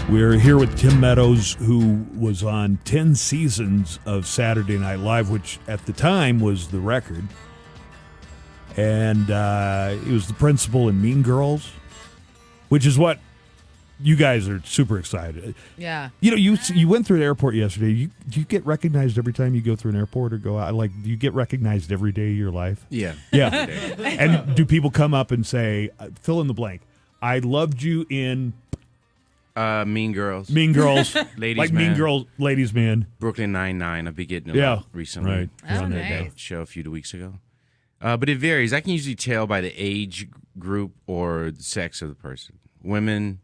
We're here with Tim Meadows, who was on 10 seasons of Saturday Night Live, which at the time was the record. And he was the principal in Mean Girls, which is what you guys are super excited. Yeah. You know, you went through the airport yesterday. Do you get recognized every time you go through an airport or go out? Like, do you get recognized every day of your life? Yeah. Yeah. And do people come up and say, fill in the blank, I loved you in... Mean Girls. Mean Girls. Ladies like Man. Mean Girls, Ladies Man. Brooklyn Nine-Nine. I've been getting a Yeah. lot recently. Right. Oh, On nice. that show a few weeks ago. But it varies. I can usually tell by the age group or the sex of the person. Women.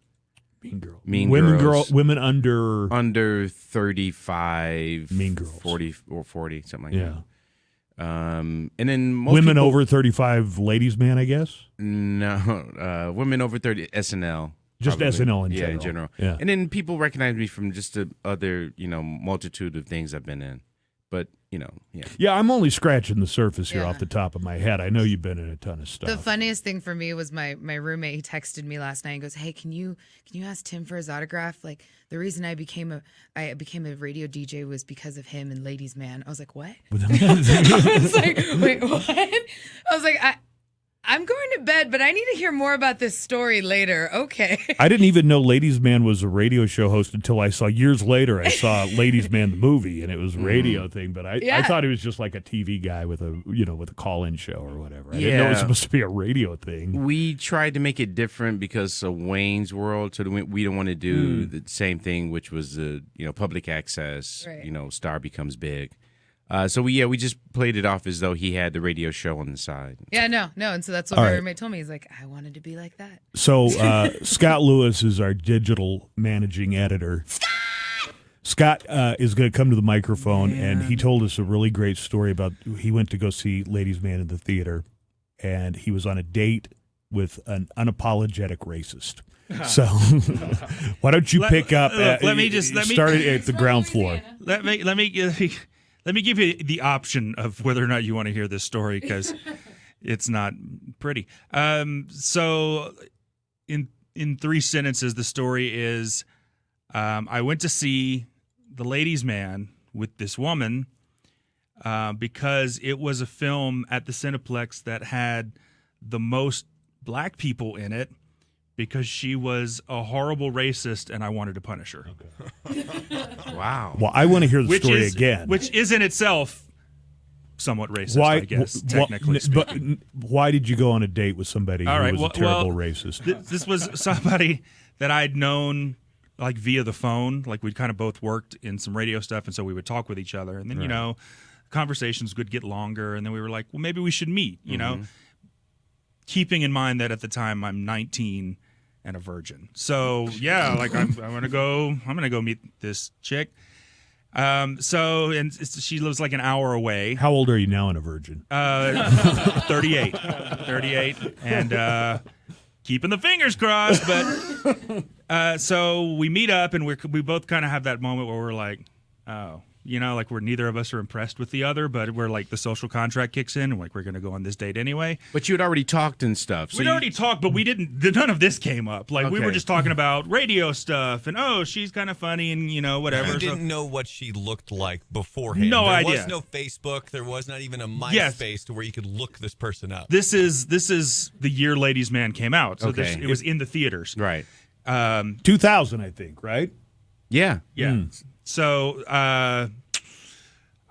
Mean Girl. Mean Girls. Women under 35. Mean Girls. 40 or 40, something like yeah. that. And then most Women people, over 35, Ladies Man, I guess. No. Women over 30, SNL. Just probably. SNL in Yeah, general. in general. Yeah. And then people recognize me from just the other, multitude of things I've been in. But, yeah. Yeah, I'm only scratching the surface here Yeah. off the top of my head. I know you've been in a ton of stuff. The funniest thing for me was my roommate. He texted me last night and goes, "Hey, can you ask Tim for his autograph? Like, the reason I became a radio DJ was because of him and Ladies Man." I was like, "What?" I was like, "Wait, what?" I was like, I'm going to bed, but I need to hear more about this story later. Okay. I didn't even know Ladies Man was a radio show host until I saw years later. I saw Ladies Man the movie, and it was a radio thing. But I thought he was just like a TV guy with a call-in show or whatever. I didn't know it was supposed to be a radio thing. We tried to make it different because of Wayne's World, so we don't want to do the same thing, which was the public access. Right. Star becomes big. So we just played it off as though he had the radio show on the side. Yeah, no. And so that's what All my right. roommate told me. He's like, "I wanted to be like that." So Scott Lewis is our digital managing editor. Scott is going to come to the microphone, and he told us a really great story about he went to go see Ladies Man in the theater, and he was on a date with an unapologetic racist. So why don't you pick up? Let me start it at the ground floor. Let me give you the option of whether or not you want to hear this story, because it's not pretty. So in 3 sentences, the story is I went to see The Ladies Man with this woman because it was a film at the Cineplex that had the most black people in it, because she was a horrible racist and I wanted to punish her. Okay. Wow. Well, I want to hear the story again. Which is in itself somewhat racist, I guess, technically speaking. But why did you go on a date with somebody who was a terrible racist? This was somebody that I'd known like via the phone. Like, we'd kind of both worked in some radio stuff, and so we would talk with each other. And then, conversations would get longer, and then we were like, well, maybe we should meet, you know? Keeping in mind that at the time I'm 19 and a virgin. So yeah, like I'm gonna go meet this chick. She lives like an hour away. How old are you now and a virgin? 38, and keeping the fingers crossed. But so we meet up, and we both kind of have that moment where we're like, oh. Like we're neither of us are impressed with the other, but we're like the social contract kicks in, and like we're going to go on this date anyway. But you had already talked and stuff. We'd already talked, but we didn't. None of this came up. Like we were just talking about radio stuff, and she's kind of funny, and whatever. You didn't know what she looked like beforehand. No idea. There was no Facebook. There was not even a MySpace to where you could look this person up. This is the year Ladies Man came out, so it was in the theaters, right? 2000, I think, right? Yeah. So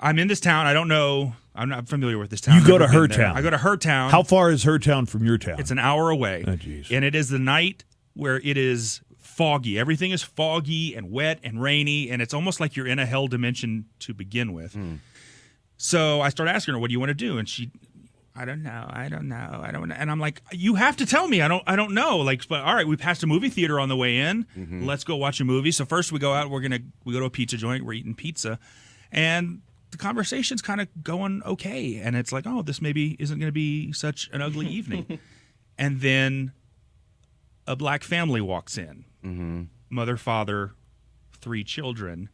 I'm in this town. I don't know. I'm not familiar with this town. You go to her town. I go to her town. How far is her town from your town? It's an hour away. Oh, geez. And it is the night where it is foggy. Everything is foggy and wet and rainy, and it's almost like you're in a hell dimension to begin with. So I start asking her, what do you want to do? And she, I don't know. And I'm like, you have to tell me. I don't know. Like, but all right, we passed a movie theater on the way in. Let's go watch a movie. So first we go out, we go to a pizza joint, we're eating pizza. And the conversation's kind of going okay. And it's like, oh, this maybe isn't going to be such an ugly evening. And then a black family walks in. Mother, father, 3 children.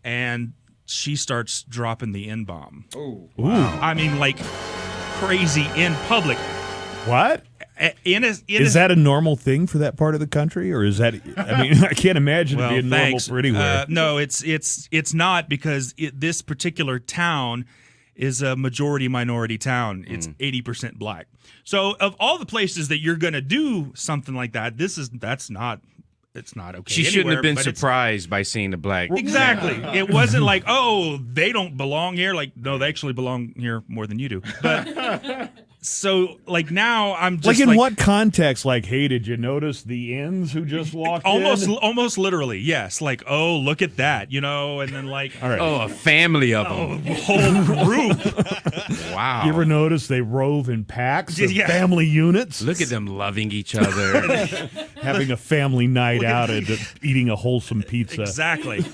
And she starts dropping the N-bomb. Oh, wow. I mean, like crazy in public. What? Is that a normal thing for that part of the country, or is that? I mean, I can't imagine it being normal for anywhere. No, it's not, because this particular town is a majority minority town. It's 80% black. So of all the places that you're going to do something like that, it's not okay. She shouldn't have been surprised by seeing the black. Exactly. It wasn't like, oh, they don't belong here. Like, no, they actually belong here more than you do. But so, like, now I'm just like, in what context? Like, hey, did you notice the ends who just walked in? Almost literally, yes. Like, oh, look at that, and then like, all right. Oh, a family of them. A whole group. Wow. You ever notice they rove in packs of family units? Look at them loving each other. Having a family night out and eating a wholesome pizza. Exactly.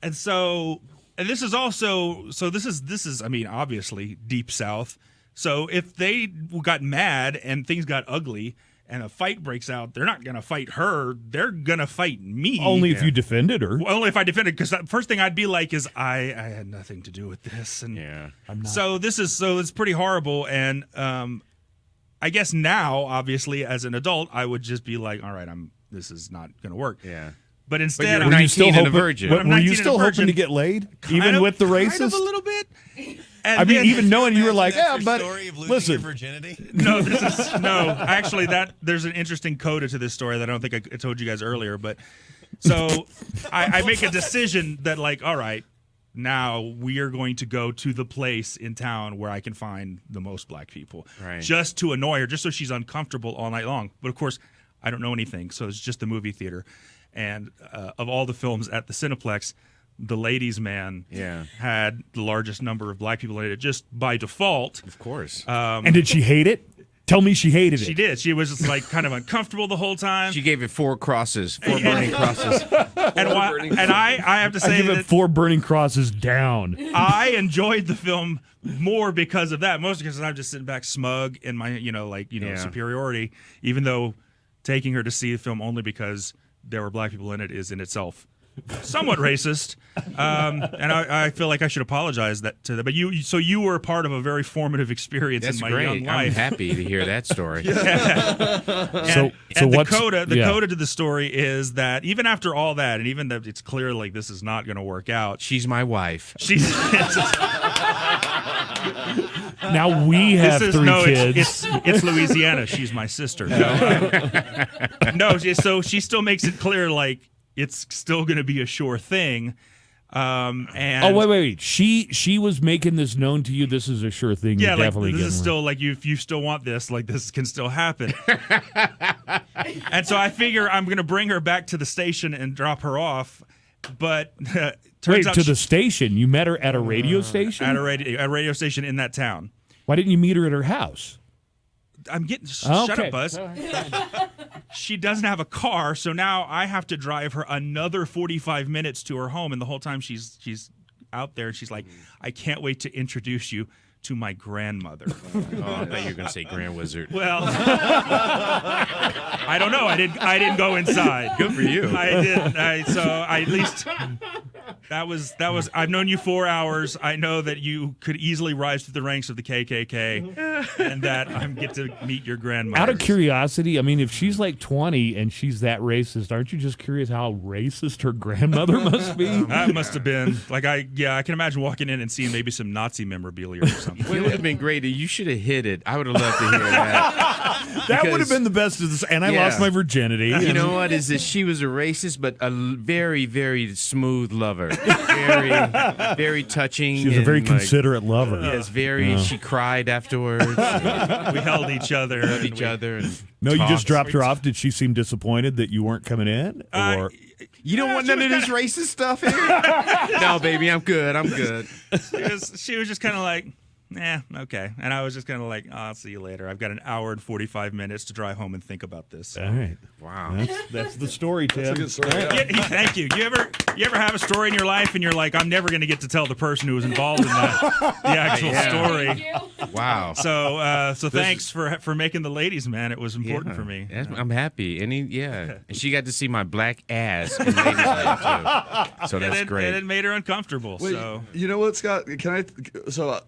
And this is I mean, obviously deep South. So if they got mad and things got ugly and a fight breaks out, they're not going to fight her. They're going to fight me. Only if you defended her. Well, only if I defended, because the first thing I'd be like is, I had nothing to do with this. And I'm not. So it's pretty horrible. And I guess now, obviously, as an adult, I would just be like, all right, this is not going to work. Yeah. But instead, you're 19 and a virgin. Were you still hoping to get laid, even with the racist? Kind of a little bit. And I mean, even knowing you were like, but story of losing listen. your virginity? No, actually, there's an interesting coda to this story that I don't think I told you guys earlier. But so I make a decision that, like, all right, now we are going to go to the place in town where I can find the most black people, just to annoy her, just so she's uncomfortable all night long. But of course, I don't know anything, so it's just the movie theater. And of all the films at the Cineplex, The Ladies' Man had the largest number of black people in it, just by default. Of course. And did she hate it? Tell me she hated it. She did. She was just like kind of uncomfortable the whole time. She gave it 4 crosses, 4 burning crosses. And I have to say, I give it 4 burning crosses down. I enjoyed the film more because of that, mostly because I'm just sitting back smug in my, superiority, even though taking her to see the film only because there were black people in it is in itself somewhat racist, and I feel like I should apologize to them. But you were a part of a very formative experience in my young life. I'm happy to hear that story. The coda to the story is that even after all that, and even that it's clear like this is not going to work out, she's my wife. Now we have 3 kids. It's Louisiana. She's my sister. So she still makes it clear like it's still going to be a sure thing. And wait. She was making this known to you. This is a sure thing. Yeah, You're like definitely this is getting still like if you still want this, like this can still happen. And so I figure I'm going to bring her back to the station and drop her off. But turns out the station. You met her at a radio station? At a radio station in that town. Why didn't you meet her at her house? I'm getting shut up, Buzz. She doesn't have a car, so now I have to drive her another 45 minutes to her home, and the whole time she's out there, and she's like, I can't wait to introduce you to my grandmother. I thought you were going to say Grand Wizard. Well, I don't know. I didn't go inside. Good for you. I didn't. So at least that was. I've known you 4 hours. I know that you could easily rise to the ranks of the KKK, and that I get to meet your grandmother. Out of curiosity, I mean, if she's like 20 and she's that racist, aren't you just curious how racist her grandmother must be? That must have been like I can imagine walking in and seeing maybe some Nazi memorabilia or something. Well, it would have been great. You should have hit it. I would have loved to hear that. That would have been the best of this. And I lost my virginity. You know what? Is that she was a racist, but a very, very smooth lover. Very, very touching. She was a very considerate lover. Yes, very. She cried afterwards. We held each other. No, you just dropped her off. Did she seem disappointed that you weren't coming in? Or you don't want none of this racist stuff here? No, baby, I'm good. She was just kind of like, okay. And I was just kind of like, I'll see you later. I've got an hour and 45 minutes to drive home and think about this. All right. Wow. That's the story, Tim. That's a good story. Yeah, thank you. You ever have a story in your life and you're like, I'm never going to get to tell the person who was involved in the actual story. Wow. So thanks for making the ladies, man. It was important for me. I'm happy. And she got to see my black ass in Ladies Man too. So that's great. And it made her uncomfortable. Wait, so you know what, Scott? Can I? So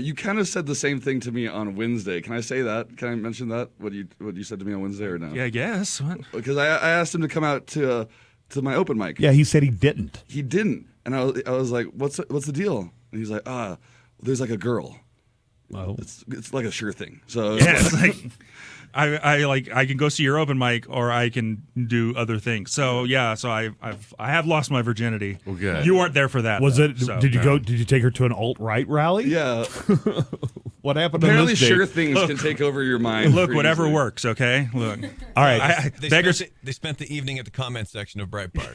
you kind of said the same thing to me on Wednesday. Can I say that? Can I mention that? What you said to me on Wednesday or no? Yeah, I guess. What? Because I asked him to come out to my open mic. Yeah, he said he didn't. He didn't, and I was like, "What's the deal?" And he's like, there's like a girl. Well, It's like a sure thing. So Yeah, it's like I can go see your open mic, or I can do other things. So yeah, so I have lost my virginity. Well, good. You weren't there for that. was though, it? so, Did you no. go? Did you take her to an alt-right rally? yeah. What happened on Apparently, this date? sure things can take over your mind. Look, pretty whatever easily. works. Okay, look. All right. They spent the evening at the comment section of Breitbart.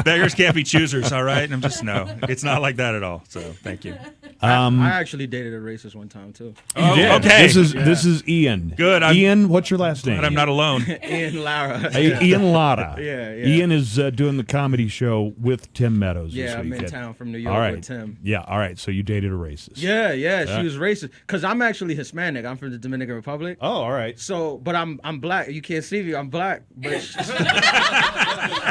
Beggars can't be choosers. All right, I'm just no. It's not like that at all. So thank you. I actually dated a racist one time too. Oh, Yeah. okay. This is Ian. Good, Ian, what's your last name? But I'm not alone. Ian Lara. Hey, Ian Lara. Yeah. Ian is doing the comedy show with Tim Meadows. Yeah, this I'm in weekend. town from New York All right. with Tim. Yeah. All right. So you dated a racist. Yeah, she was racist. Cause I'm actually Hispanic. I'm from the Dominican Republic. Oh, all right. So, but I'm black. You can't see me. I'm black. But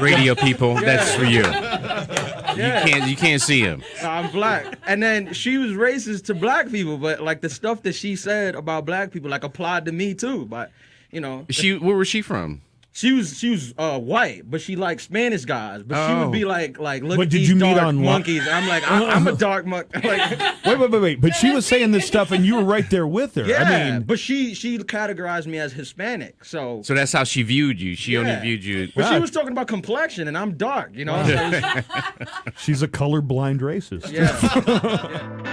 Radio people, that's for you. yeah, You can't see him. I'm black. And then she was racist to black people, but like the stuff that she said about black people like applied to me too. But Where was she from? She was white, but she liked Spanish guys. But she would be like look But at did these you meet dark on monkeys. And I'm like, I'm a dark monkey. Like, Wait. But she was saying this stuff, and you were right there with her. yeah, I mean, but she categorized me as Hispanic. So So that's how she viewed you. She only Yeah. viewed you. But she was talking about complexion, and I'm dark. So she's a colorblind racist. yeah.